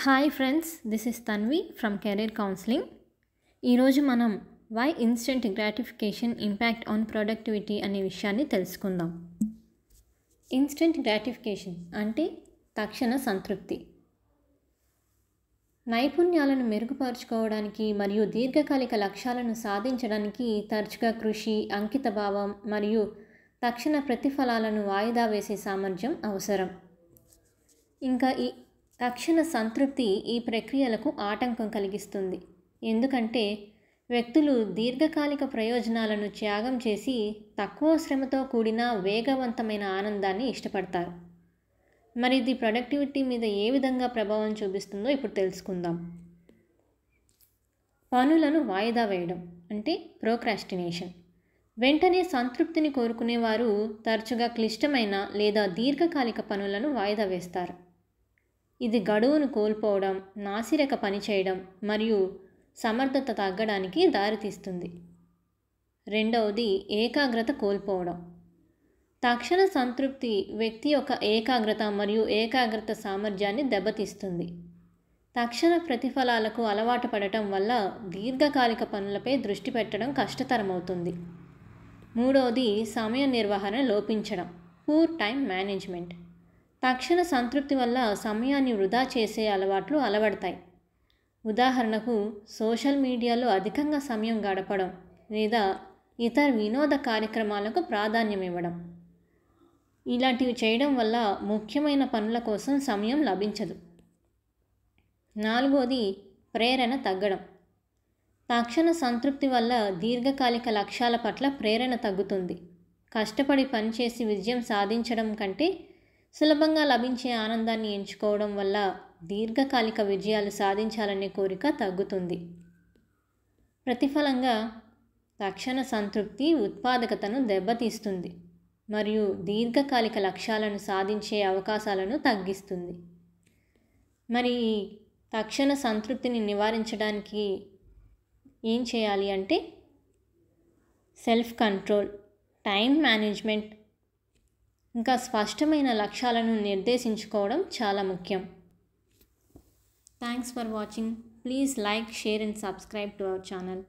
Hi friends, this is Tanvi from career counselling. ఈరోజు మనం why instant gratification impact on productivity అనే విషయాన్ని తెలుసుకుందాం. ఇన్స్టెంట్ గ్రాటిఫికేషన్ అంటే తక్షణ సంతృప్తి. నైపుణ్యాలను మెరుగుపరుచుకోవడానికి మరియు దీర్ఘకాలిక లక్ష్యాలను సాధించడానికి తరచుగా కృషి, అంకితభావం మరియు తక్షణ ప్రతిఫలాలను వాయిదా వేసే సామర్థ్యం అవసరం. ఇంకా ఈ తక్షణ సంతృప్తి ఈ ప్రక్రియలకు ఆటంకం కలిగిస్తుంది. ఎందుకంటే వ్యక్తులు దీర్ఘకాలిక ప్రయోజనాలను త్యాగం చేసి తక్కువ శ్రమతో కూడిన వేగవంతమైన ఆనందాన్ని ఇష్టపడతారు. మరి ఇది ప్రొడక్టివిటీ మీద ఏ విధంగా ప్రభావం చూపిస్తుందో ఇప్పుడు తెలుసుకుందాం. పనులను వాయిదా వేయడం అంటే ప్రోక్రాస్టినేషన్. వెంటనే సంతృప్తిని కోరుకునేవారు తరచుగా క్లిష్టమైన లేదా దీర్ఘకాలిక పనులను వాయిదా వేస్తారు. ఇది గడువును కోల్పోవడం, నాసిరక పనిచేయడం మరియు సమర్థత తగ్గడానికి దారితీస్తుంది. రెండవది ఏకాగ్రత కోల్పోవడం. తక్షణ సంతృప్తి వ్యక్తి యొక్క ఏకాగ్రత మరియు ఏకాగ్రత సామర్థ్యాన్ని దెబ్బతీస్తుంది. తక్షణ ప్రతిఫలాలకు అలవాటు పడటం వల్ల దీర్ఘకాలిక పనులపై దృష్టి పెట్టడం కష్టతరమవుతుంది. మూడవది సమయ నిర్వహణ లోపించడం, పూర్ టైం మేనేజ్మెంట్. తక్షణ సంతృప్తి వల్ల సమయాన్ని వృధా చేసే అలవాట్లు అలవడతాయి. ఉదాహరణకు సోషల్ మీడియాలో అధికంగా సమయం గడపడం లేదా ఇతర వినోద కార్యక్రమాలకు ప్రాధాన్యం ఇవ్వడం. ఇలాంటివి చేయడం వల్ల ముఖ్యమైన పనుల కోసం సమయం లభించదు. నాలుగోది ప్రేరణ తగ్గడం. తక్షణ సంతృప్తి వల్ల దీర్ఘకాలిక లక్ష్యాల పట్ల ప్రేరణ తగ్గుతుంది. కష్టపడి పనిచేసి విజయం సాధించడం కంటే సులభంగా లభించే ఆనందాన్ని ఎంచుకోవడం వల్ల దీర్ఘకాలిక విజయాలు సాధించాలనే కోరిక తగ్గుతుంది. ప్రతిఫలంగా తక్షణ సంతృప్తి ఉత్పాదకతను దెబ్బతీస్తుంది మరియు దీర్ఘకాలిక లక్ష్యాలను సాధించే అవకాశాలను తగ్గిస్తుంది. మరి తక్షణ సంతృప్తిని నివారించడానికి ఏం చేయాలి అంటే సెల్ఫ్ కంట్రోల్, టైం మేనేజ్మెంట్, ఇంకా స్పష్టమైన లక్ష్యాలను నిర్దేశించుకోవడం చాలా ముఖ్యం. Thanks for watching. Please like, share and subscribe to our channel.